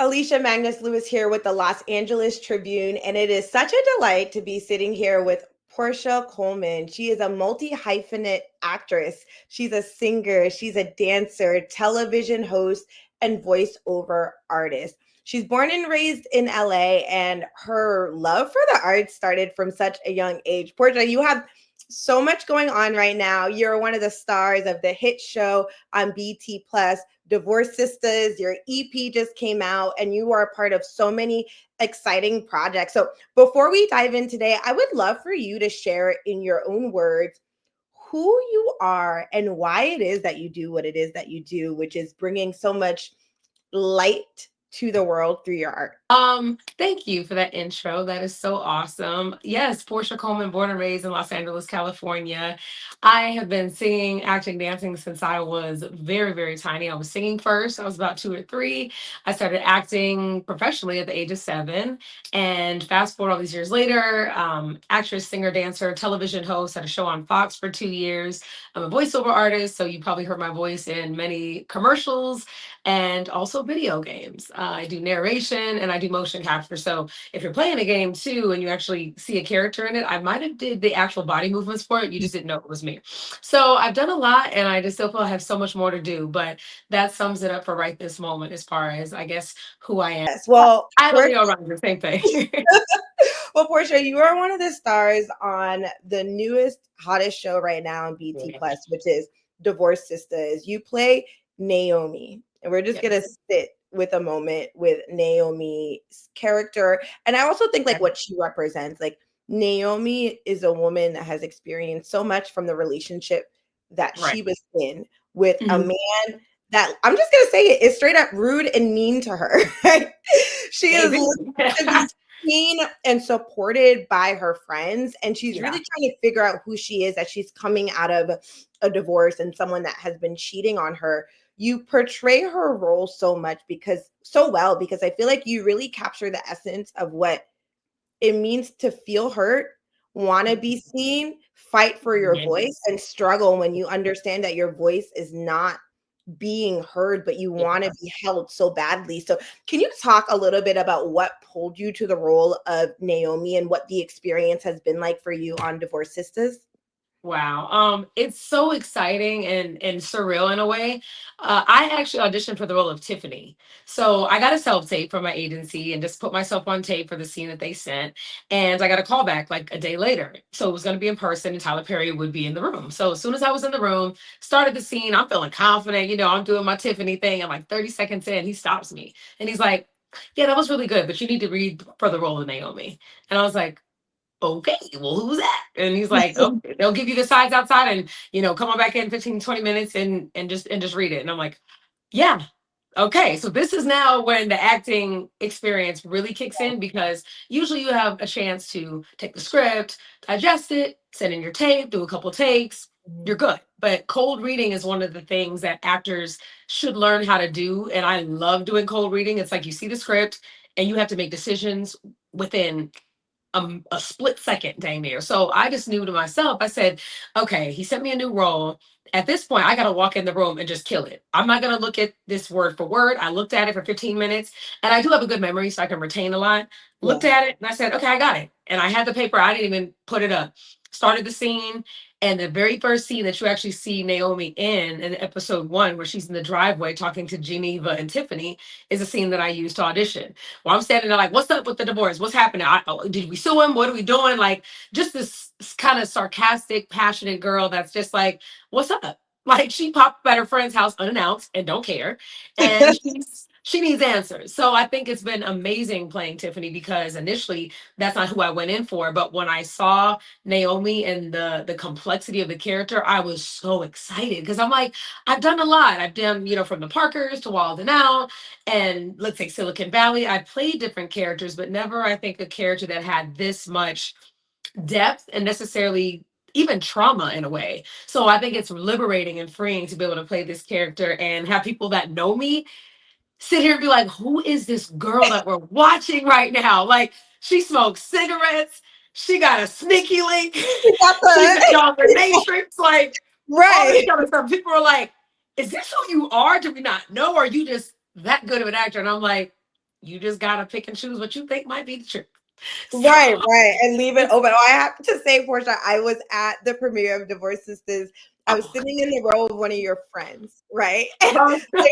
Alisha Magnus Louis here with the Los Angeles Tribune, and it is such a delight to be sitting here with Porscha Coleman. She is a multi-hyphenate actress. She's a singer, she's a dancer, television host, and voiceover artist. She's born and raised in LA, and her love for the arts started from such a young age. Porscha, you have so much going on right now. You're one of the stars of the hit show on BT Plus, Divorce Sistas. Your EP just came out, and you are a part of so many exciting projects. So before we dive in today, I would love for you to share in your own words who you are and why it is that you do what it is that you do, which is bringing so much light to the world through your art. Thank you for that intro. That is so awesome. Yes, Porscha Coleman, born and raised in Los Angeles, California. I have been singing, acting, dancing since I was very, very tiny. I was singing first. I was about 2 or 3. I started acting professionally at the age of 7. And fast forward all these years later, actress, singer, dancer, television host, had a show on Fox for 2 years. I'm a voiceover artist, so you probably heard my voice in many commercials and also video games. I do narration and I do motion capture. So if you're playing a game too and you actually see a character in it, I might have did the actual body movements for it. You just didn't know it was me. So I've done a lot and I just still feel I have so much more to do. But that sums it up for right this moment as far as I guess who I am. Yes. Well, I don't know around the same thing. well, Porscha, you are one of the stars on the newest, hottest show right now on BT Plus, which is Divorce Sistas. You play Naomi, and we're just gonna sit with a moment with Naomi's character. And I also think like what she represents, like Naomi is a woman that has experienced so much from the relationship that she was in with a man that I'm just gonna say it is straight up rude and mean to her. She is looking to be seen and supported by her friends, and she's really trying to figure out who she is as she's coming out of a divorce and someone that has been cheating on her. You portray her role so well because I feel like you really capture the essence of what it means to feel hurt, want to be seen, fight for your voice, and struggle when you understand that your voice is not being heard, but you want to be held so badly. So can you talk a little bit about what pulled you to the role of Naomi and what the experience has been like for you on Divorce Sistas? Wow. It's so exciting and surreal in a way. I actually auditioned for the role of Tiffany. So I got a self-tape from my agency and just put myself on tape for the scene that they sent. And I got a call back like a day later. So it was going to be in person and Tyler Perry would be in the room. So as soon as I was in the room, started the scene, I'm feeling confident, I'm doing my Tiffany thing. And like 30 seconds in, he stops me and he's like, yeah, that was really good, but you need to read for the role of Naomi. And I was like, okay, well, who's that? And he's like, oh, they'll give you the sides outside and, come on back in 15, 20 minutes and just read it. And I'm like, yeah. Okay, so this is now when the acting experience really kicks in because usually you have a chance to take the script, digest it, send in your tape, do a couple takes, you're good. But cold reading is one of the things that actors should learn how to do. And I love doing cold reading. It's like you see the script and you have to make decisions within a split second dang near. So I just knew to myself, I said, okay, he sent me a new role. At this point, I got to walk in the room and just kill it. I'm not going to look at this word for word. I looked at it for 15 minutes and I do have a good memory, so I can retain a lot. Looked at it and I said, okay, I got it. And I had the paper. I didn't even put it up. Started the scene. And the very first scene that you actually see Naomi in episode 1, where she's in the driveway talking to Geneva and Tiffany, is a scene that I used to audition. Well, I'm standing there like, what's up with the divorce? What's happening? Did we sue him? What are we doing? Like, just this kind of sarcastic, passionate girl that's just like, what's up? Like, she popped up at her friend's house unannounced and don't care. And she needs answers. So I think it's been amazing playing Tiffany because initially that's not who I went in for. But when I saw Naomi and the complexity of the character, I was so excited because I'm like, I've done a lot. I've done, from the Parkers to Wild and Out, and let's say Silicon Valley. I played different characters, but never, I think, a character that had this much depth and necessarily even trauma in a way. So I think it's liberating and freeing to be able to play this character and have people that know me sit here and be like, who is this girl that we're watching right now? Like, she smokes cigarettes. She got a sneaky link. She's a dominatrix. Like, all this kind of stuff. People are like, is this who you are? Do we not know? Or are you just that good of an actor? And I'm like, You just gotta pick and choose what you think might be the truth. Right, So right. And leave it it's open. Oh, I have to say, Porscha, I was at the premiere of Divorce Sisters. I was oh, sitting in the row of one of your friends, right? And oh. like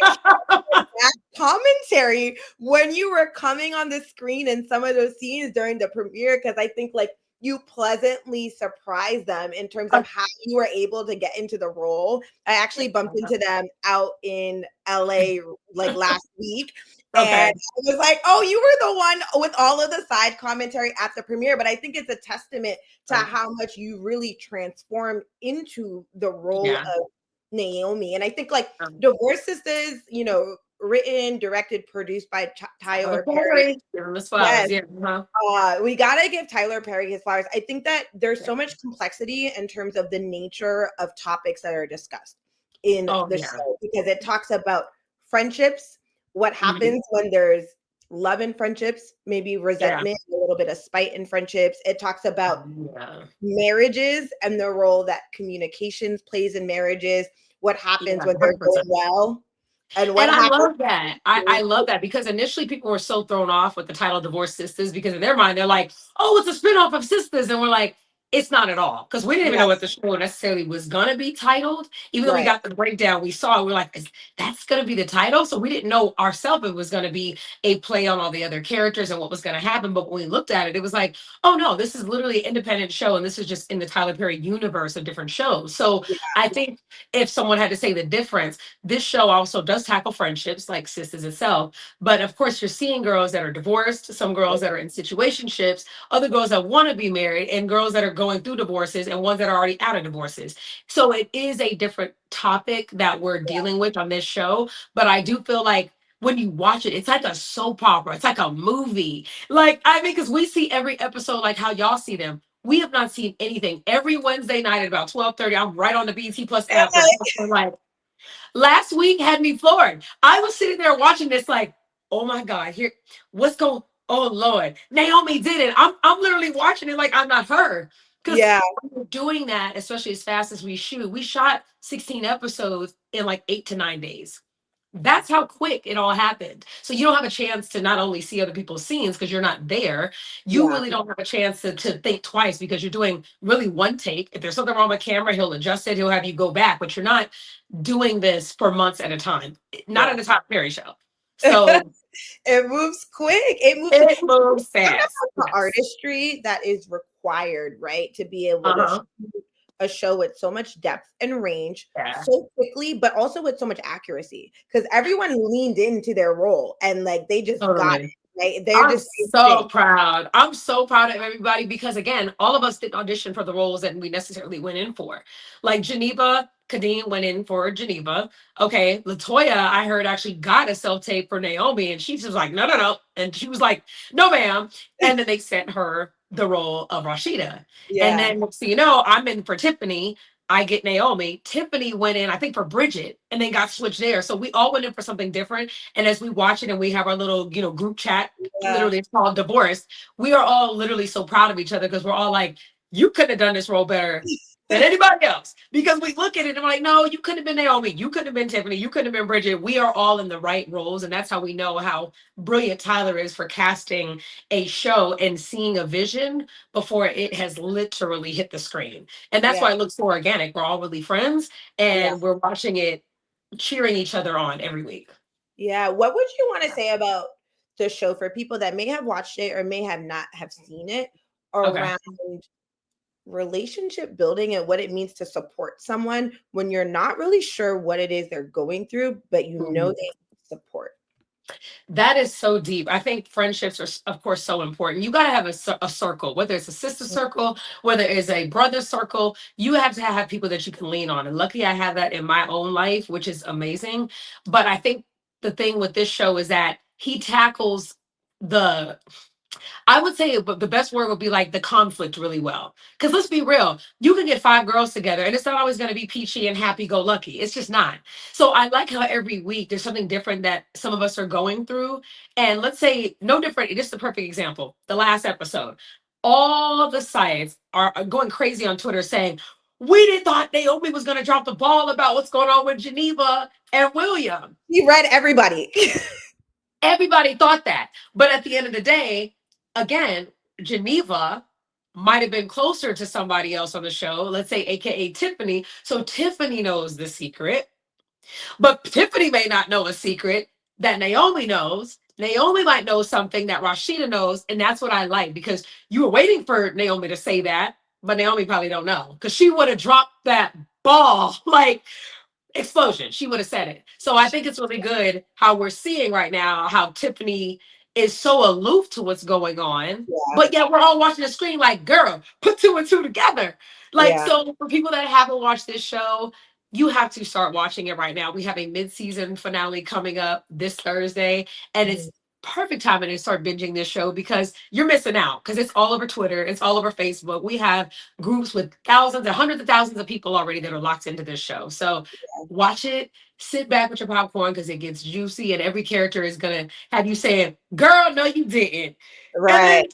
that commentary when you were coming on the screen in some of those scenes during the premiere, because I think like you pleasantly surprised them in terms of how you were able to get into the role. I actually bumped into them out in LA like last week. And Okay. I was like, oh, you were the one with all of the side commentary at the premiere. But I think it's a testament to how much you really transformed into the role Yeah. of Naomi. And I think like Um, Divorce Sisters, you know, written, directed, produced by Tyler Tyler Perry. Perry, give him his flowers. Yes. Yeah. Uh-huh. We gotta give Tyler Perry his flowers. I think that there's so much complexity in terms of the nature of topics that are discussed in Oh the yeah. show because it talks about friendships, what Mhm. happens when there's love in friendships, maybe Yeah. resentment, a little bit of spite in friendships. It talks about Yeah. marriages and the role that communications plays in marriages, what happens Yeah. when they're going 100%. well, and what And I happens. love that. I love that because initially people were so thrown off with the title Divorce Sisters because in their mind they're like, oh, it's a spinoff of Sisters. And we're like, it's not at all. Because we didn't even know what Yes, the show necessarily was going to be titled. Even though we right. got the breakdown, we saw it. We're like, that's going to be the title. So we didn't know ourselves it was going to be a play on all the other characters and what was going to happen. But when we looked at it, it was like, oh no, this is literally an independent show. And this is just in the Tyler Perry universe of different shows. So Yeah, I think if someone had to say the difference, this show also does tackle friendships like Sistas itself. But of course, you're seeing girls that are divorced, some girls that are in situationships, other girls that want to be married, and girls that are going through divorces, and ones that are already out of divorces. So it is a different topic that we're dealing with on this show. But I do feel like when you watch it, it's like a soap opera. It's like a movie. Like, I mean, because we see every episode like how y'all see them. We have not seen anything. Every Wednesday night at about 12:30, I'm right on the BT Plus app. We're like, last week had me floored. I was sitting there watching this, like, oh my God, here, what's going oh Lord. Naomi did it. I'm literally watching it like I'm not her. Because yeah, when we're doing that, especially as fast as we shoot, we shot 16 episodes in like 8 to 9 days. That's how quick it all happened. So you don't have a chance to not only see other people's scenes because you're not there, you yeah. really don't have a chance to think twice because you're doing really one take. If there's something wrong with camera, he'll adjust it, he'll have you go back, but you're not doing this for months at a time. Not Yeah. in a Tyler Perry show. So It moves quick. It moves quick. it moves Talk fast. about the Yes. artistry that is required, right? To be able to Uh-huh. shoot a show with so much depth and range Yeah. so quickly, but also with so much accuracy. Because everyone leaned into their role and like they just got Totally. it, right? They're I'm just so proud. I'm so proud of everybody because again, all of us didn't audition for the roles that we necessarily went in for. Like Geneva Kadeem went in for Geneva. Okay, Latoya, I heard actually got a self tape for Naomi, and she's just like, no, no, no, and she was like, no, ma'am. And then they sent her the role of Rashida, and yeah, then so you know, I'm in for Tiffany. I get Naomi. Tiffany went in, I think, for Bridget, and then got switched there. So we all went in for something different. And as we watch it and we have our little, group chat, yeah. literally it's called Divorce, we are all literally so proud of each other because we're all like, you couldn't have done this role better than anybody else. Because we look at it and we're like, no, you couldn't have been Naomi, you couldn't have been Tiffany, you couldn't have been Bridget. We are all in the right roles. And that's how we know how brilliant Tyler is for casting a show and seeing a vision before it has literally hit the screen. And that's Yeah, why it looks so organic. We're all really friends yeah, and we're watching it, cheering each other on every week. yeah. What would you want to say about the show for people that may have watched it or may have not have seen it Okay. around relationship building and what it means to support someone when you're not really sure what it is they're going through, but you know Mhm. they need support. That is so deep. I think friendships are, of course, so important. You got to have a circle, whether it's a sister circle, whether it's a brother circle. You have to have people that you can lean on. And luckily, I have that in my own life, which is amazing. But I think the thing with this show is that he tackles the I would say the best word would be like the conflict really well. Because let's be real, you can get five girls together and it's not always going to be peachy and happy go lucky. It's just not. So I like how every week there's something different that some of us are going through. And let's say, no different, just the perfect example the last episode. All the sites are going crazy on Twitter saying, we didn't thought Naomi was going to drop the ball about what's going on with Geneva and William. He read everybody. Everybody thought that. But at the end of the day, again, Geneva might have been closer to somebody else on the show, let's say, AKA Tiffany. So Tiffany knows the secret, but Tiffany may not know a secret that Naomi knows. Naomi might know something that Rashida knows. And that's what I like, because you were waiting for Naomi to say that, but Naomi probably don't know, because she would have dropped that ball like explosion. She would have said it. So I think it's really good how we're seeing right now how Tiffany is so aloof to what's going on, Yeah. but yet we're all watching the screen like, girl, put two and two together. Like, Yeah. so for people that haven't watched this show, you have to start watching it right now. We have a mid-season finale coming up this Thursday, and Mhm. it's perfect timing to start binging this show, because you're missing out, because it's all over Twitter, it's all over Facebook. We have groups with thousands and hundreds of thousands of people already that are locked into this show. So watch it, sit back with your popcorn, because it gets juicy, and every character is gonna have you saying, girl, no, you didn't. And then Right.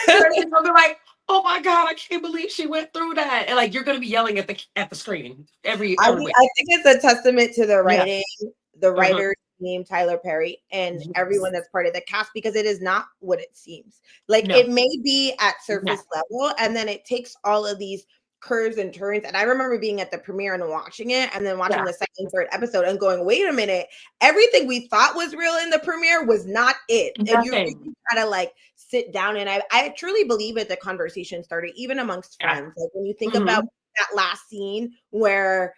you're gonna be like, oh my God, I can't believe she went through that. And like, you're gonna be yelling at the screen every week. I think it's a testament to the Yeah. writing, the Uh-huh. writer team, Tyler Perry, and everyone Yes. that's part of the cast, because it is not what it seems. Like, No. it may be at No. surface level, and then it takes all of these curves and turns. And I remember being at the premiere and watching it, and then watching Yeah. the second, third episode, and going, "Wait a minute! Everything we thought was real in the premiere was not it." And you Nothing. really kind of like sit down, and I truly believe that the conversation started even amongst Yeah. friends. Like, when you think about Mhm. that last scene where,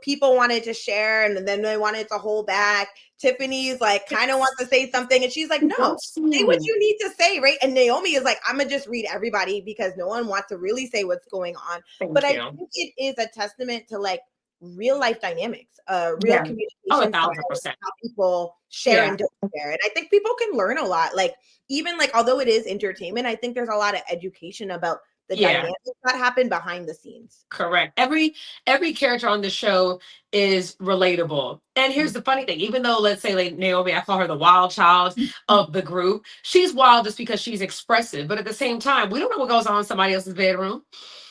people wanted to share and then they wanted to hold back. Tiffany's like kind of wants to say something, and she's like, no, say what Ghosting. you need to say, right? And Naomi is like, I'm gonna just read everybody because no one wants to really say what's going on. But Thank I you. think it is a testament to like real life dynamics, real Yeah. Oh, communication styles, 1,000%. how people share Yeah. and don't share. And I think people can learn a lot. Like, even like, although it is entertainment, I think there's a lot of education about the Yeah. dynamics that happen behind the scenes. Correct. Every character on the show is relatable. And here's the funny thing, even though, let's say, like Naomi, I call her the wild child of the group, she's wild just because she's expressive. But at the same time, we don't know what goes on in somebody else's bedroom.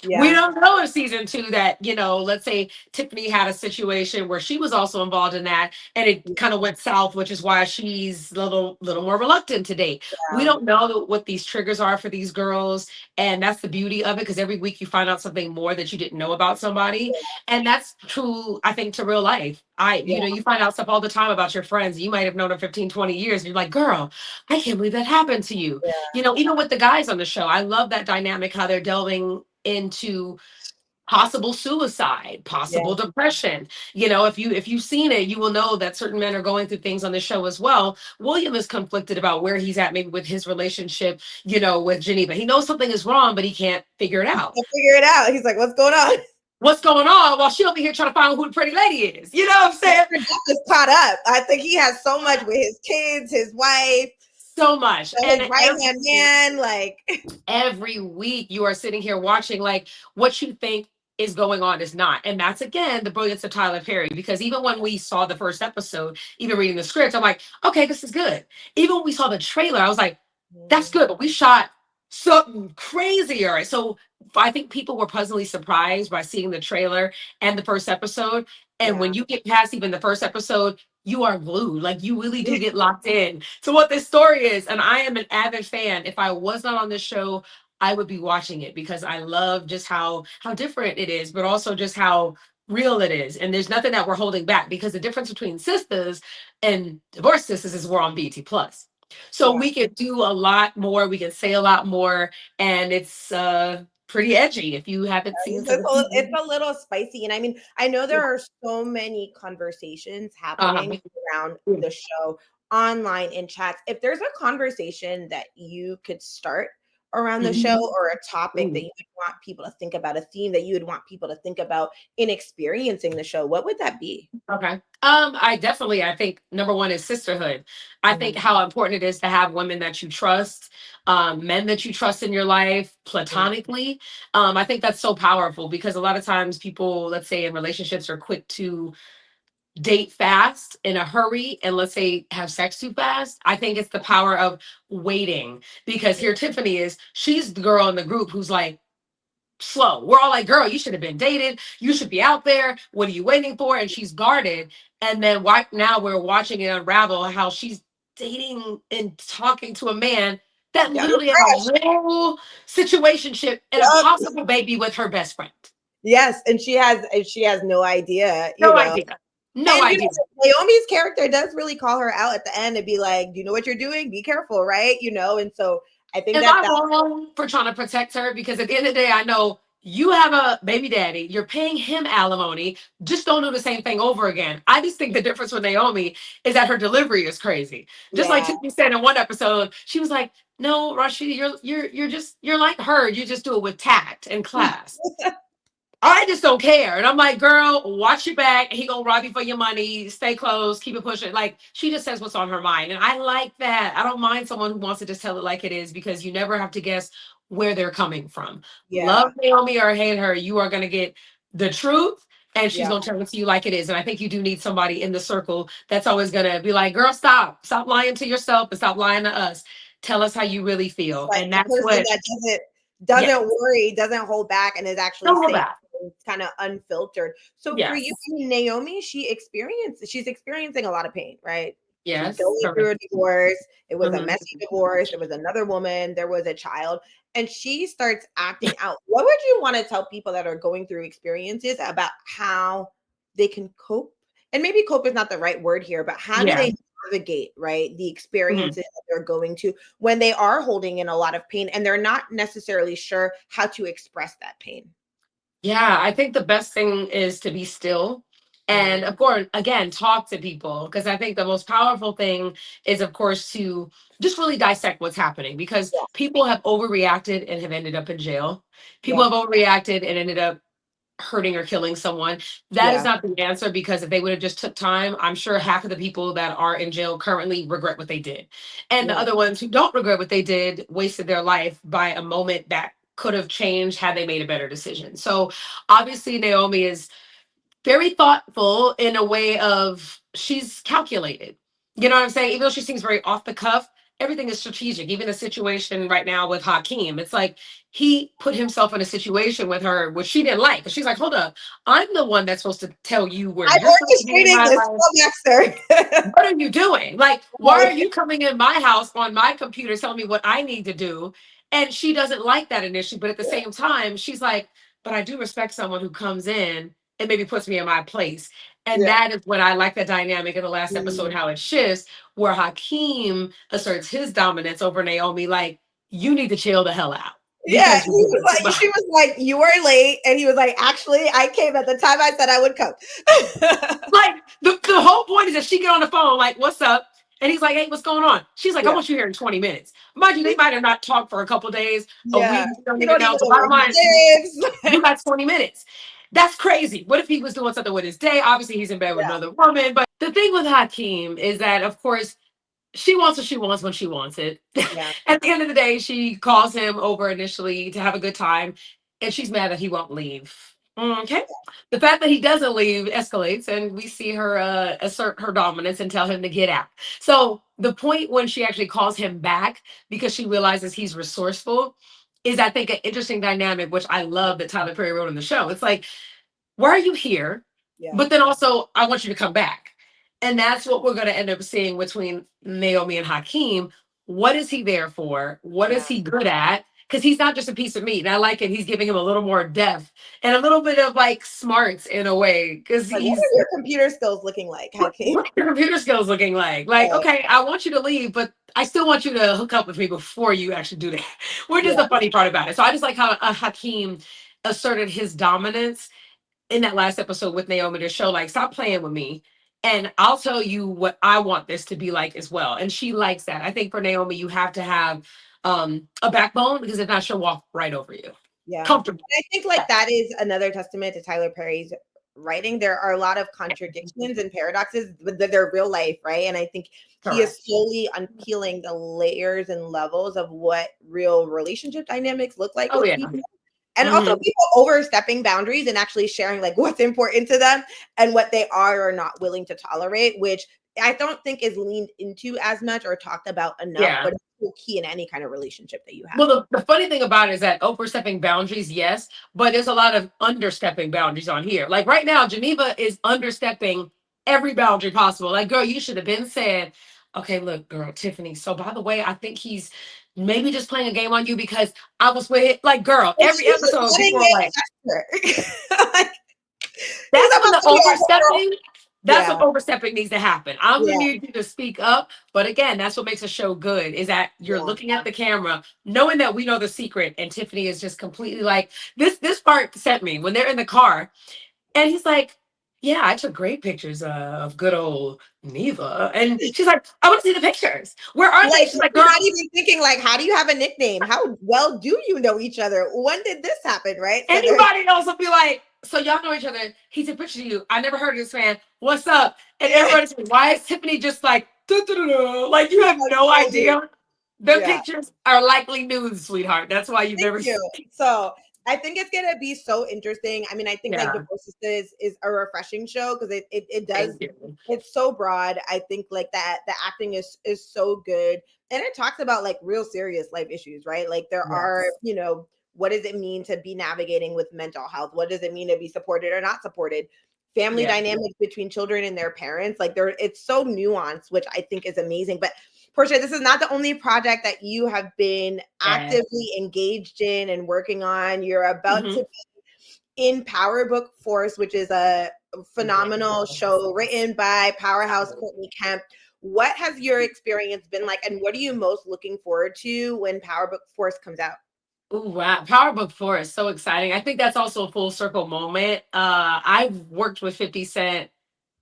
We Yeah. don't know in season two that, let's say Tiffany had a situation where she was also involved in that, and it kind of went south, which is why she's a little more reluctant to date. We Yeah. don't know what these triggers are for these girls, and that's the beauty of it, because every week you find out something more that you didn't know about somebody. And that's true, I think, to real life. Yeah. You find out stuff all the time about your friends. You might have known them 15, 20 years, and you're like, girl, I can't believe that happened to you. Even with the guys on the show, I love that dynamic, how they're delving into possible suicide, Yeah. possible depression. If you've seen it, you will know that certain men are going through things on the show as well. William is conflicted about where he's at, maybe with his relationship, with Geneva. He knows something is wrong, but he can't figure it out. He'll figure it out. He's like, what's going on? What's going on? While she over here trying to find who the pretty lady is. You know what I'm saying? Jeff is caught up. I think he has so much with his kids, his wife, So much. his And right hand man. Like, every week you are sitting here watching, like, what you think is going on is not. And that's, again, the brilliance of Tyler Perry, because even when we saw the first episode, even reading the script, I'm like, okay, this is good. Even when we saw the trailer, I was like, that's good, but we shot something crazier. So I think people were pleasantly surprised by seeing the trailer and the first episode. And yeah, when you get past even the first episode, you are glued. Like, you really do get locked in to what this story is. And I am an avid fan. If I was not on this show, I would be watching it, because I love just how different it is, but also just how real it is. And there's nothing that we're holding back, because the difference between sisters and divorced sisters is we're on BT Plus. So yeah. we can do a lot more, we can say a lot more, and it's pretty edgy if you haven't seen some of the It's seasons. a little spicy. And I mean, I know there Yeah. are so many conversations Uh-huh. happening around Yeah. the show, online, in chats. If there's a conversation that you could start around the show, Mhm. or a topic that Mm. you would want people to think about, a theme that you would want people to think about in experiencing the show, what would that be? Okay. I think number one is sisterhood. I think Mhm. how important it is to have women that you trust, men that you trust in your life platonically. I think that's so powerful, because a lot of times people, let's say, in relationships, are quick to date fast in a hurry, and let's say have sex too fast. I think it's the power of waiting, because here Tiffany is, she's the girl in the group who's like, slow. We're all like, girl, you should have been dated. You should be out there. What are you waiting for? And she's guarded. And then why now we're watching it unravel how she's dating and talking to a man that Yeah. literally had a whole situationship and a Yup. possible baby with her best friend. Yes, and she has no idea, No idea. No And idea. Naomi's character does really call her out at the end and be like, "Do you know what you're doing? Be careful, right?" And so I think Am that I wrong for trying to protect her? Because at the end of the day, I know you have a baby daddy, you're paying him alimony. Just don't do the same thing over again. I just think the difference with Naomi is that her delivery is crazy. Just like yeah, Tiffany said in one episode, she was like, "No, Rashida, you're like her. You just do it with tact and class." I just don't care. And I'm like, girl, watch your back. He gonna rob you for your money. Stay close. Keep it pushing. Like, she just says what's on her mind. And I like that. I don't mind someone who wants to just tell it like it is, because you never have to guess where they're coming from. yeah, Love Naomi or hate her, you are gonna get the truth, and she's yeah. gonna tell it to you like it is. And I think you do need somebody in the circle that's always gonna be like, girl, stop. Stop lying to yourself and stop lying to us. Tell us how you really It's feel. like And the that's person what, that yeah, doesn't worry, doesn't hold back, and is actually don't go saying back. kind of unfiltered. So for you, Yes. Naomi, she's experiencing a lot of pain, right? She's Yes. going through a Correct. divorce. It was a Mhm. messy divorce. There was another woman. There was a child. And she starts acting out. What would you want to tell people that are going through experiences about how they can cope? And maybe cope is not the right word here, but how do Yeah. they navigate, right? The Mhm. experiences that they're going to when they are holding in a lot of pain and they're not necessarily sure how to express that pain. Yeah, I think the best thing is to be still. Mm. And of course, again, talk to people, because I think the most powerful thing is, of course, to just really dissect what's happening, because Yeah. people have overreacted and have ended up in jail. People Yep. have overreacted and ended up hurting or killing someone. That is Yeah. not the answer, because if they would have just took time, I'm sure half of the people that are in jail currently regret what they did. And the Yeah. other ones who don't regret what they did wasted their life by a moment that could have changed had they made a better decision. So obviously Naomi is very thoughtful in a way of, she's calculated. You know what I'm saying? Even though she seems very off the cuff, everything is strategic. Even the situation right now with Hakeem, it's like he put himself in a situation with her which she didn't like. And she's like, hold up, I'm the one that's supposed to tell you where I'm you're supposed to be in orchestrating my this life. from Dexter. What are you doing? Like, why are Right. you coming in my house on my computer telling me what I need to do? And she doesn't like that initially, but at the Yeah. same time, she's like, but I do respect someone who comes in and maybe puts me in my place. And Yeah. that is what I like, the dynamic in the last episode, Mm. how it shifts, where Hakeem asserts his dominance over Naomi, like, you need to chill the hell out Yeah, because he you're was doing too like, much. she was like, "You are late," and he was like, "Actually, I came at the time I said I would come." Like, the whole point is that she get on the phone, like, what's up? And he's like, hey, what's going on? She's like, I Yeah, want you here in 20 minutes. Mind you, they might have not talked for a couple days, a yeah. week, you don't You even don't know. even The know where bottom line is he you lives. got 20 minutes. That's crazy. What if he was doing something with his day? Obviously, he's in bed with Yeah, another woman. But the thing with Hakeem is that, of course, she wants what she wants when she wants it. yeah, At the end of the day, she calls him over initially to have a good time, and she's mad that he won't leave. Okay. The fact that he doesn't leave escalates, and we see her assert her dominance and tell him to get out. So the point when she actually calls him back because she realizes he's resourceful is, I think, an interesting dynamic, which I love that Tyler Perry wrote in the show. It's like, why are you here? yeah, But then also, I want you to come back. And that's what we're going to end up seeing between Naomi and Hakeem. What is he there for? What yeah. is he good at? Because he's not just a piece of meat. And I like it. He's giving him a little more depth and a little bit of like smarts in a way. Because Like, what he's, are your computer skills looking like, Hakeem? what are your computer skills looking like? Like, Right. okay, I want you to leave, but I still want you to hook up with me before you actually do that. Which is Yeah, the funny part about it. So I just like how Hakeem asserted his dominance in that last episode with Naomi to show, like, stop playing with me. And I'll tell you what I want this to be like as well. And she likes that. I think for Naomi, you have to have a backbone, because if not, she'll walk right over you. yeah. Comfortable. And I think like that is another testament to Tyler Perry's writing. There are a lot of contradictions and paradoxes, but they're real life, right? And I think he is Correct. slowly unpeeling the layers and levels of what real relationship dynamics look like Oh with yeah. people. And also Hmm. people overstepping boundaries and actually sharing like what's important to them and what they are or not willing to tolerate, which I don't think is leaned into as much or talked about enough, Yeah. but it's so key in any kind of relationship that you have. Well, the funny thing about it is that overstepping boundaries, yes, but there's a lot of understepping boundaries on here. Like right now, Geneva is understepping every boundary possible. Like, girl, you should have been said, okay, look, girl, Tiffany. So by the way, I think he's maybe just playing a game on you because I was with like, girl, And every she's episode letting people are like, it fester. Like, he's that's when about the to be a whole, overstepping, that's yeah, when overstepping needs to happen. I'm gonna yeah, need you to speak up. But again, that's what makes a show good is that you're yeah. looking at the camera, knowing that we know the secret, and Tiffany is just completely like, this part sent me when they're in the car. And he's like, yeah, I took great pictures of good old Neva. And she's like, I want to see the pictures. Where are they? Like, She's like, you're girl, not even thinking like, how do you have a nickname? How well do you know each other? When did this happen, right? So there's anybody else will be like, so y'all know each other. He took pictures of you. I never heard of this man. What's up? And everybody's like, why is Tiffany just like, like you have no idea? The yeah. pictures are likely nudes, sweetheart. That's why you've Thank never you. seen. So I think it's gonna be so interesting. I mean, I think like Yeah, Divorce Sisters is a refreshing show because it does, thank you. it's so broad. I think like that the acting is so good. And it talks about like real serious life issues, right? Like there are, Yes. what does it mean to be navigating with mental health? What does it mean to be supported or not supported? Family Yeah. dynamics between children and their parents. Like it's so nuanced, which I think is amazing. But Porscha, this is not the only project that you have been Yes. actively engaged in and working on. You're about Mhm. to be in Power Book Force, which is a phenomenal show written by powerhouse Courtney Kemp. What has your experience been like, and what are you most looking forward to when Power Book Force comes out? Ooh, wow. Power Book 4 is so exciting. I think that's also a full circle moment. I've worked with 50 Cent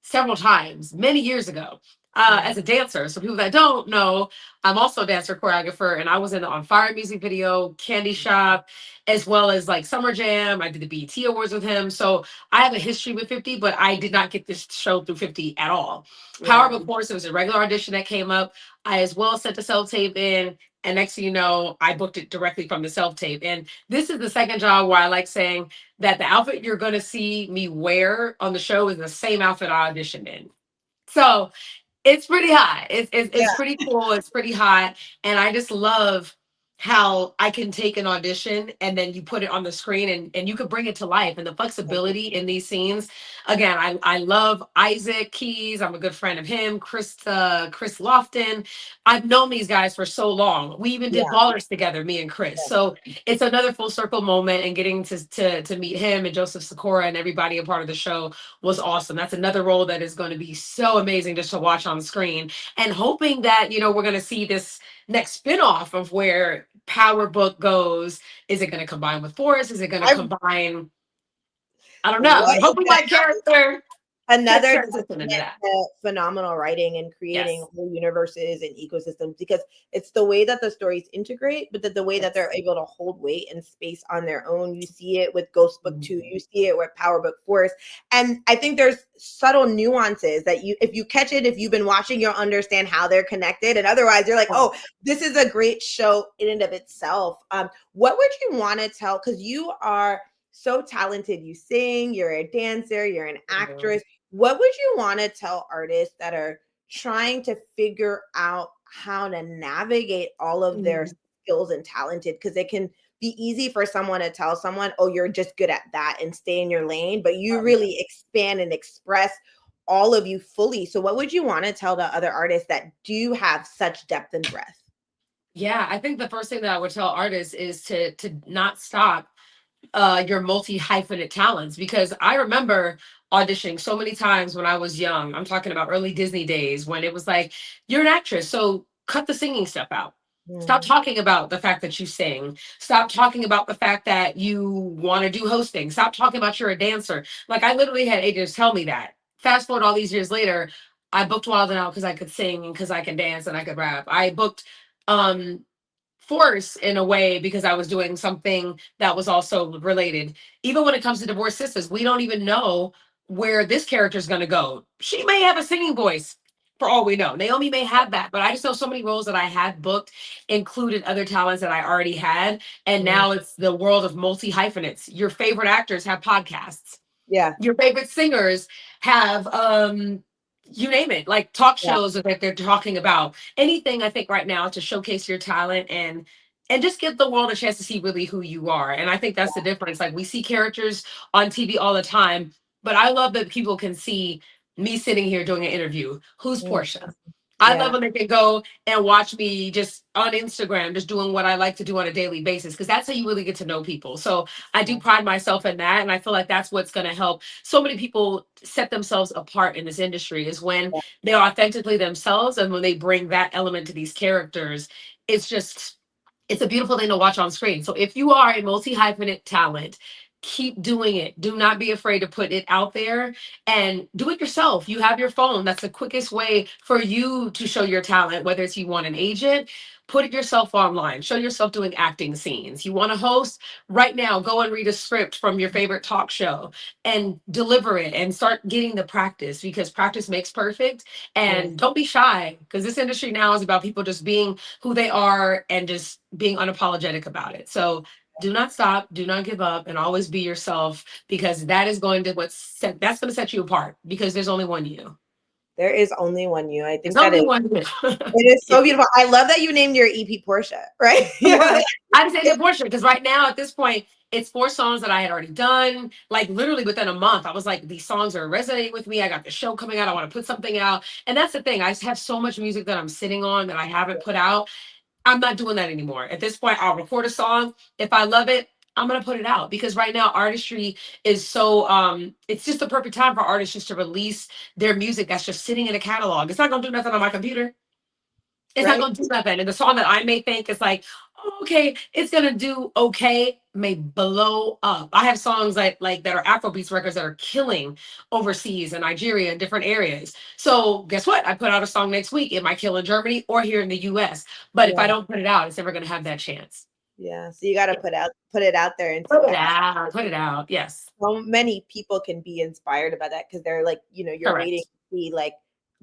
several times many years ago as a dancer. So people that don't know, I'm also a dancer choreographer, and I was in the On Fire music video, Candy Shop, as well as like Summer Jam. I did the BET Awards with him. So I have a history with 50, but I did not get this show through 50 at all. Power Yeah, Book Force, it was a regular audition that came up. I as well sent the self tape in. And next thing you know, I booked it directly from the self tape. And this is the second job where I like saying that the outfit you're going to see me wear on the show is the same outfit I auditioned in. So it's pretty hot. It's yeah, pretty cool. It's pretty hot. And I just love how I can take an audition and then you put it on the screen and you could bring it to life and the flexibility in these scenes. Again, I love Isaac Keys. I'm a good friend of him, Chris Lofton. I've known these guys for so long. We even did yeah. ballers together, me and Chris. So it's another full circle moment and getting to meet him and Joseph Sikora and everybody a part of the show was awesome. That's another role that is going to be so amazing just to watch on screen. And hoping that, we're going to see this next spinoff of where Power Book goes. Is it going to combine with Forrest? Is it going to I combine? I don't know. what I'm is hoping gonna my character gets another transitioned into testament that. to phenomenal writing and creating Yes. whole universes and ecosystems because it's the way that the stories integrate, but the way that Yes. they're able to hold weight and space on their own. You see it with Ghost Book 2, Mhm. you see it with Power Book Force. And I think there's subtle nuances that if you catch it, if you've been watching, you'll understand how they're connected. And otherwise, you're like, oh, this is a great show in and of itself. What would you want to tell? Because you are so talented. You sing, you're a dancer, you're an actress. What would you want to tell artists that are trying to figure out how to navigate all of their Mhm. skills and talented? Because it can be easy for someone to tell someone, oh, you're just good at that and stay in your lane, but you really expand and express all of you fully. So, what would you want to tell the other artists that do have such depth and breadth? Yeah, I think the first thing that I would tell artists is to not stop your multi hyphenate talents because I remember auditioning so many times when I was young. I'm talking about early Disney days when it was like, you're an actress, so cut the singing stuff out. Stop Mhm. talking about the fact that you sing. Stop talking about the fact that you want to do hosting. Stop talking about you're a dancer. Like I literally had agents tell me that. Fast forward all these years later, I booked Wild and Out because I could sing and because I can dance and I could rap. I booked um force in a way because I was doing something that was also related. Even when it comes to Divorced Sisters, we don't even know where this character is going to go. She may have a singing voice for all we know. Naomi may have that, but I just know so many roles that I had booked included other talents that I already had. And Mhm. now it's the world of multi hyphenates. Your favorite actors have podcasts, Yeah. your favorite singers have you name it, like talk Yeah. shows that they're talking about anything. I think right now to showcase your talent and just give the world a chance to see really who you are. And I think that's the difference. Like we see characters on TV all the time, but I love that people can see me sitting here doing an interview. Who's Mhm. Porscha? I Yeah. love when they can go and watch me just on Instagram, just doing what I like to do on a daily basis, because that's how you really get to know people. So I do pride myself in that. And I feel like that's what's going to help so many people set themselves apart in this industry is when they're authentically themselves and when they bring that element to these characters. It's just, it's a beautiful thing to watch on screen. So if you are a multi hyphenate talent, keep doing it. Do not be afraid to put it out there and do it yourself. You have your phone. That's the quickest way for you to show your talent, whether it's you want an agent, put it yourself online, show yourself doing acting scenes. You want to host right now, go and read a script from your favorite talk show and deliver it and start getting the practice because practice makes perfect. Yes. And don't be shy because this industry now is about people just being who they are and just being unapologetic about it. So do not stop, do not give up, and always be yourself because that is going to that's going to set you apart because there's only one you. There is only one you. I There's think that only is one you. it is so beautiful. I love that you named your EP Porscha, right? Yeah. I say the portion because right now at this point it's 4 songs that I had already done. Like literally within a month, I was like, these songs are resonating with me. I got the show coming out. I want to put something out, and that's the thing. I just have so much music that I'm sitting on that I haven't put out. I'm not doing that anymore. At this point, I'll record a song. If I love it, I'm gonna put it out because right now artistry is so it's just the perfect time for artists just to release their music that's just sitting in a catalog. It's not gonna do nothing on my computer. It's not Right? gonna do nothing. And the song that I may think is like, oh, okay, it's gonna do okay, may blow up. I have songs like that are Afrobeats records that are killing overseas in Nigeria and different areas. So guess what? I put out a song next week. It might kill in Germany or here in the US. But if I Yeah. don't put it out, it's never gonna have that chance. Yeah. So you gotta put it out there and see Put what it happens. out. Put it out. Yes. So many people can be inspired about that because they're like, you're waiting Correct. to see like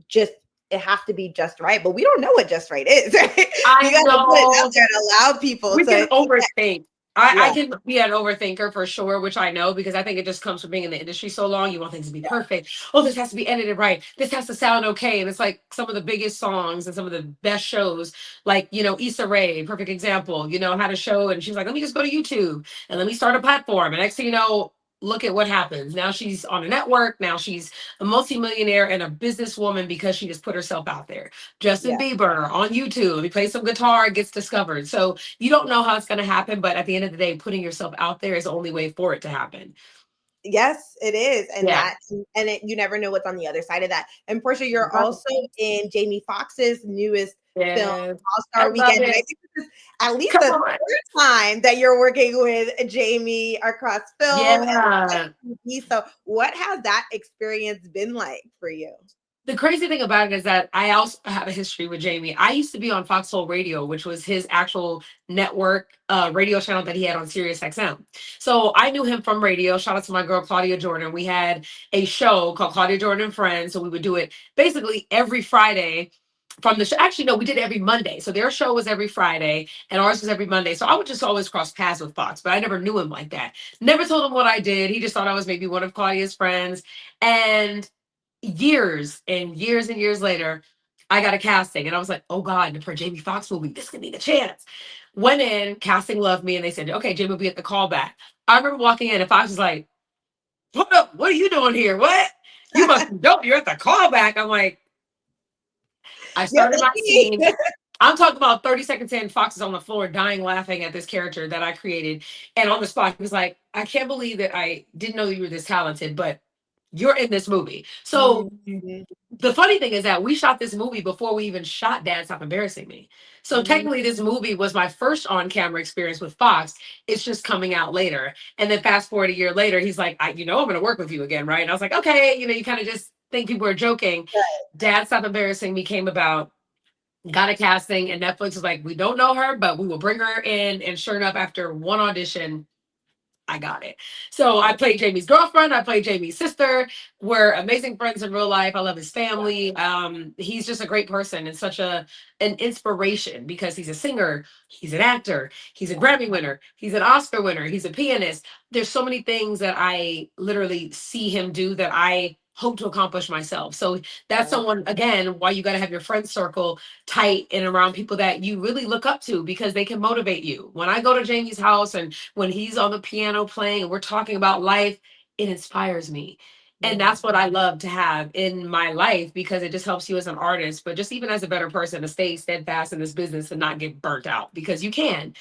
just it has to be just right, but we don't know what just right is, right? You I gotta put it out know. there and allow people We can to overthink. I yeah, can be an overthinker for sure, which I know because I think it just comes from being in the industry so long. You want things to be yeah, perfect. Oh, this has to be edited right. This has to sound okay. And it's like some of the biggest songs and some of the best shows, like, Issa Rae, perfect example, had a show and she's like, let me just go to YouTube and let me start a platform. And next thing you know, look at what happens. Now she's on a network. Now she's a multimillionaire and a businesswoman because she just put herself out there. Justin yeah. Bieber on YouTube. He plays some guitar, gets discovered. So you don't know how it's going to happen, but at the end of the day, putting yourself out there is the only way for it to happen. Yes, it is. And Yeah. you never know what's on the other side of that. And Portia, you're also in Jamie Foxx's newest film, Yes. All I Star love Weekend. And I it. think this is at least Come the on. third time that you're working with Jamie across film Yeah. and TV. So what has that experience been like for you? The crazy thing about it is that I also have a history with Jamie. I used to be on Foxhole Radio, which was his actual network radio channel that he had on Sirius XM. So I knew him from radio. Shout out to my girl Claudia Jordan. We had a show called Claudia Jordan and Friends. So we would do it basically every Friday from the show. Actually, no, we did it every Monday. So their show was every Friday and ours was every Monday. So I would just always cross paths with Fox, but I never knew him like that. Never told him what I did. He just thought I was maybe one of Claudia's friends. And years and years and years later, I got a casting and I was like, oh God, for Jamie Foxx movie, this could be the chance. Went in, casting loved me, and they said, okay, Jamie will be at the callback. I remember walking in and Fox was like, hold up, what are you doing here? What? You must be dope. You're at the callback. I'm like, I Get started my lucky. scene. I'm talking about 30 seconds in, Fox is on the floor dying laughing at this character that I created. And on the spot, he was like, I can't believe that I didn't know you were this talented, but you're in this movie. So Mhm, the funny thing is that we shot this movie before we even shot Dad Stop Embarrassing Me. So mhm. technically, this movie was my first on camera experience with Fox. It's just coming out later. And then fast forward a year later, he's like, I'm going to work with you again, right? And I was like, okay, you kind of just think people are joking. Dad Stop Embarrassing Me came about, got a casting, and Netflix was like, we don't know her, but we will bring her in. And sure enough, after one audition, I got it. So I played Jamie's girlfriend. I played Jamie's sister. We're amazing friends in real life. I love his family. He's just a great person and such an inspiration because he's a singer, he's an actor, he's a Grammy winner, he's an Oscar winner, he's a pianist. There's so many things that I literally see him do that I hope to accomplish myself. So that's Yeah. someone again why you got to have your friend circle tight and around people that you really look up to because they can motivate you. When I go to Jamie's house and when he's on the piano playing and we're talking about life, it inspires me. And that's what I love to have in my life, because it just helps you as an artist, but just even as a better person, to stay steadfast in this business and not get burnt out, because you can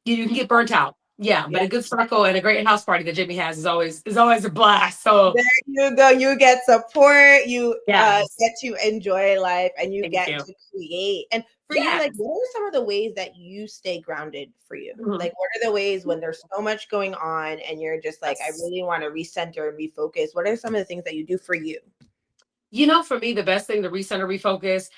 get burnt out. Yeah, but Yeah. a good circle and a great house party that Jimmy has is always a blast. So There you go. You get support. You yes, get to enjoy life, and you thank get you. to create. And for you, Yeah. like, what are some of the ways that you stay grounded for you? Mhm. Like, what are the ways when there's so much going on and you're just like, I Yes. really want to recenter and refocus? What are some of the things that you do for you? For me, the best thing to recenter, refocus.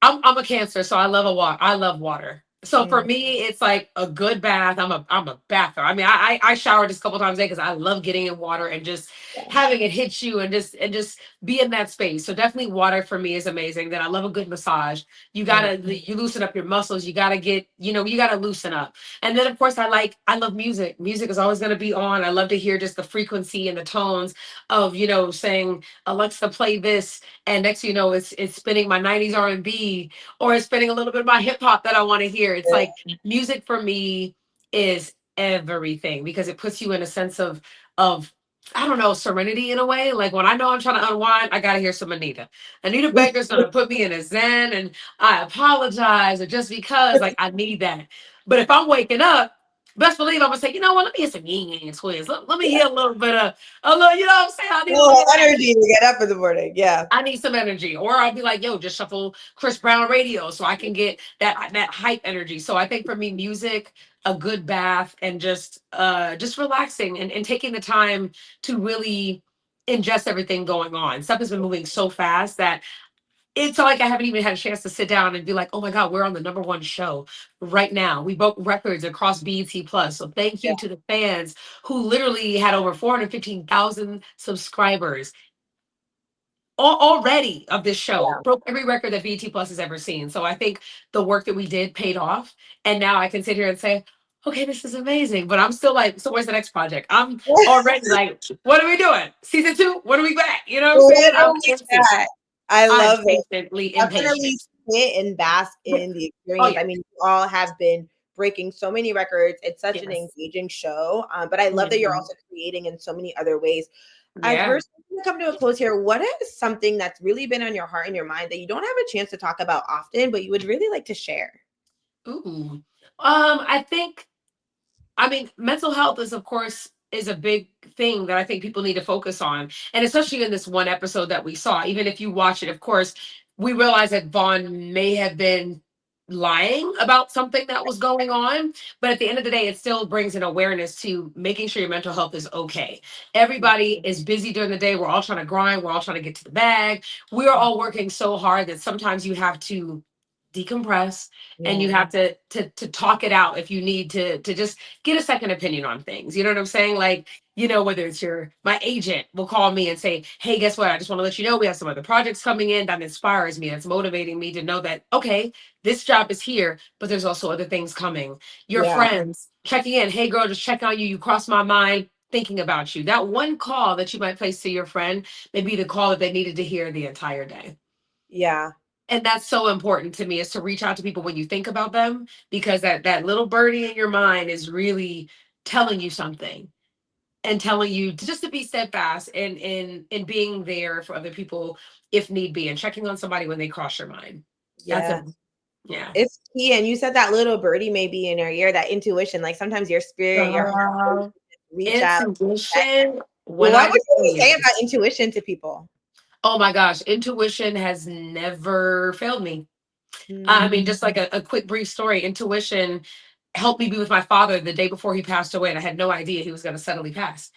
I'm a Cancer, so I love water. So for Mm, me, it's like a good bath. I'm a bather. I mean, I shower just a couple times a day because I love getting in water and just yeah. having it hit you and just be in that space. So definitely water for me is amazing. Then I love a good massage. Mm, You loosen up your muscles. You gotta get, you gotta loosen up. And then of course I love music. Music is always gonna be on. I love to hear just the frequency and the tones of, saying, Alexa, play this, and next it's spinning my 90s R&B, or it's spinning a little bit of my hip hop that I want to hear. It's like music for me is everything, because it puts you in a sense of I don't know, serenity in a way. Like when I know I'm trying to unwind, I gotta hear some Anita. Anita Baker's gonna put me in a zen, and I apologize, or just because like I need that. But if I'm waking up, best believe I'm gonna say, you know what, let me hear some yin yang twins. Let me hear a little bit of a little, you know what I'm saying? I need a Oh, little energy to get up in the morning. Yeah. I need some energy. Or I'll be like, yo, just shuffle Chris Brown radio so I can get that hype energy. So I think for me, music, a good bath, and just relaxing and taking the time to really ingest everything going on. Stuff has been moving so fast that it's like I haven't even had a chance to sit down and be like, oh my God, we're on the number one show right now. We broke records across BET Plus. So thank Yeah. you to the fans who literally had over 415,000 subscribers already of this show. Yeah. Broke every record that BT Plus has ever seen. So I think the work that we did paid off. And now I can sit here and say, okay, this is amazing. But I'm still like, so where's the next project? I'm already like, what are we doing? Season 2? When are we back? You know what I'm saying? What are we at? I I'm love it. patiently Definitely impatient. sit and bask in the Oh experience. yeah. I mean, you all have been breaking so many records. It's such an Yes. engaging show. But I love that you're Mhm. also creating in so many other ways. As Yeah. we're starting to come to a close here, what is something that's really been on your heart and your mind that you don't have a chance to talk about often, but you would really like to share? Ooh. I mean, mental health is, of course, is a big thing that I think people need to focus on, and especially in this one episode that we saw. Even if you watch it, of course, we realize that Vaughn may have been lying about something that was going on, but at the end of the day, it still brings an awareness to making sure your mental health is okay. Everybody is busy during the day. We're all trying to grind. We're all trying to get to the bag. We're all working so hard that sometimes you have to decompress, and you Yeah. have to talk it out if you need to just get a second opinion on things. You know what I'm saying? Like, whether it's my agent will call me and say, hey, guess what? I just want to let you know we have some other projects coming in. That inspires me. That's motivating me to know that, okay, this job is here, but there's also other things coming. Your Yeah. friends checking in. Hey, girl, just checking on you. You crossed my mind. Thinking about you. That one call that you might place to your friend may be the call that they needed to hear the entire day. Yeah. And that's so important to me, is to reach out to people when you think about them, because that little birdie in your mind is really telling you something, and telling you to be steadfast and in being there for other people if need be, and checking on somebody when they cross your mind. That's Yeah. a Yeah. It's key. And you said that little birdie may be in your ear, that intuition. Like sometimes your spirit, your heart Uh, reach out. Intuition, when What I would you tell really say you, about intuition to people? oh my gosh, intuition has never failed me. I Mm, mean, just like a quick brief story, intuition helped me be with my father the day before he passed away, and I had no idea he was going to suddenly pass.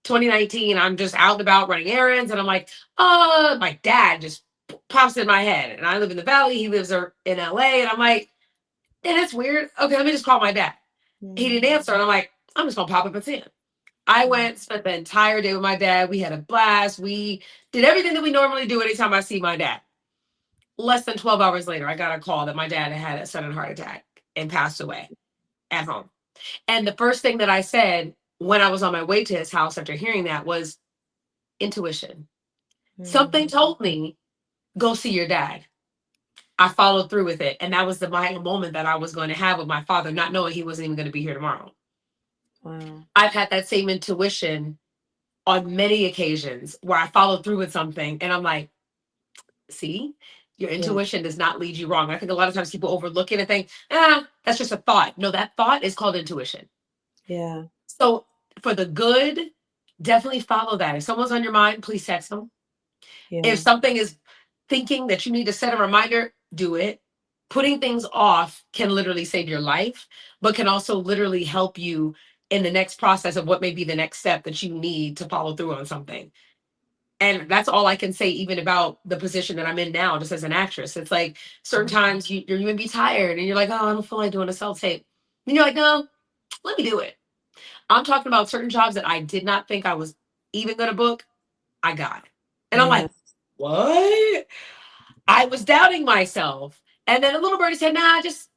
2019, I'm just out and about running errands, and I'm like, my dad just pops in my head. And I live in the Valley, he lives in LA, and I'm like, yeah, that's weird. Okay, let me just call my dad. He mm, didn't answer, and I'm like, I'm just going to pop up and see him. I mm. went, spent the entire day with my dad. We had a blast. We did everything that we normally do anytime I see my dad. Less than 12 hours later, I got a call that my dad had a sudden heart attack and passed away at home. And the first thing that I said when I was on my way to his house after hearing that was intuition. Mm. Something told me, go see your dad. I followed through with it. And that was the moment that I was going to have with my father, not knowing he wasn't even going to be here tomorrow. Wow. I've had that same intuition on many occasions where I followed through with something and I'm like, see, your Yeah. intuition does not lead you wrong. I think a lot of times people overlook it and think, that's just a thought. No, that thought is called intuition. Yeah. So for the good, definitely follow that. If someone's on your mind, please text them. If Yeah. something is thinking that you need to set a reminder, do it. Putting things off can literally save your life, but can also literally help you in the next process of what may be the next step that you need to follow through on something. And that's all I can say, even about the position that I'm in now, just as an actress. It's like certain times you're going to be tired and you're like, oh, I don't feel like doing a self tape. And you're like, no, let me do it. I'm talking about certain jobs that I did not think I was even going to book. I got. And I'm Yeah. like, what? I was doubting myself. And then a little birdie said, nah, just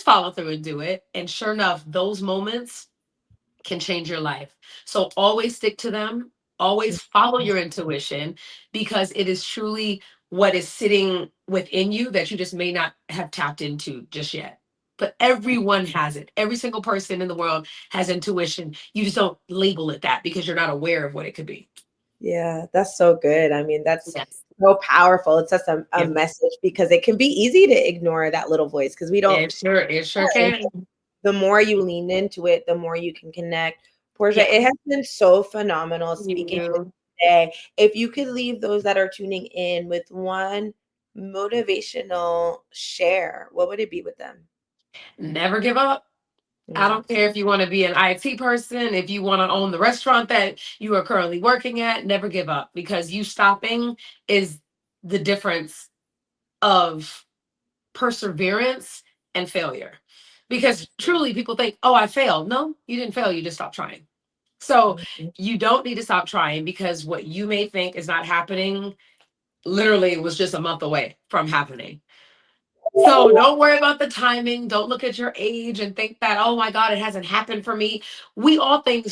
follow through and do it. And sure enough, those moments can change your life. So always stick to them. Always follow your intuition, because it is truly what is sitting within you that you just may not have tapped into just yet. But everyone has it. Every single person in the world has intuition. You just don't label it that because you're not aware of what it could be. Yeah, that's so good. I mean, that's Yes. so powerful. It's just a Yeah. message, because it can be easy to ignore that little voice because we don't. It sure can. The more you lean into it, the more you can connect. Porscha, Yeah. it has been so phenomenal speaking with You you today. If you could leave those that are tuning in with one motivational share, what would it be with them? never give up. I don't care if you want to be an IT person, if you want to own the restaurant that you are currently working at, never give up, because you stopping is the difference of perseverance and failure. Because truly people think, oh, I failed. No, you didn't fail. You just stopped trying. So you don't need to stop trying, because what you may think is not happening literally was just a month away from happening. So don't worry about the timing. Don't look at your age and think that, oh my God, it hasn't happened for me. We all think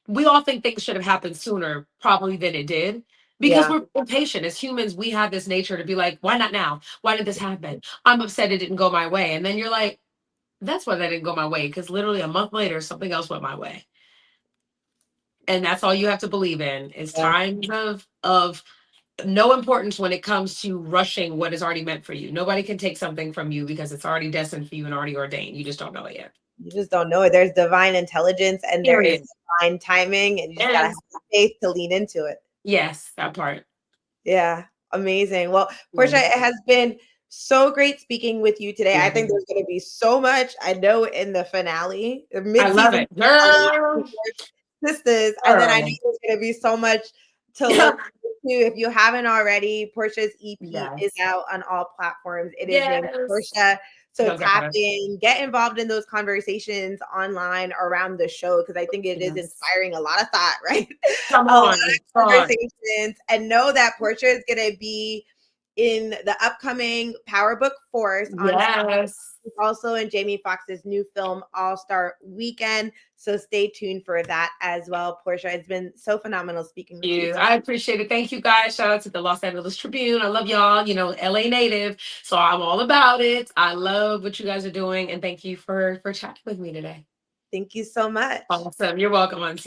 we all think things should have happened sooner, probably, than it did. Because Yeah. we're impatient. As humans, we have this nature to be like, why not now? Why did this happen? I'm upset it didn't go my way. And then you're like, that's why that didn't go my way. Because literally a month later, something else went my way. And that's all you have to believe in, is Yeah. times of no importance when it comes to rushing what is already meant for you. Nobody can take something from you because it's already destined for you and already ordained. You just don't know it yet. You just don't know it. There's divine intelligence and there is Period. divine timing, and you just gotta And have the faith to lean into it. yes, that part. Yeah, amazing. Well, Porscha, Mm. it has been so great speaking with you today. I think Mhm. there's going to be so much, I know, in the finale, the I love mid-season it. Girl. Sisters, and then I know Girl. there's going to be so much to look to. If you haven't already, Portia's EP is Yes. out on all platforms. It is named Yes. Porscha. So Go tap got it. in, get involved in those conversations online around the show, because I think it is Yes. inspiring a lot of thought, right? Come A lot of on. Thought. conversations, and know that Porscha is going to be in the upcoming Power Book Force on Yes. also in Jamie Foxx's new film All-Star Weekend. So stay tuned for that as well. Porscha, it's been so phenomenal speaking with you. I appreciate it. Thank you, guys. Shout out to the Los Angeles Tribune. I love y'all. You know, LA native, so I'm all about it. I love what you guys are doing, and thank you for chatting with me today. Thank you so much. Awesome. You're welcome, Auntie.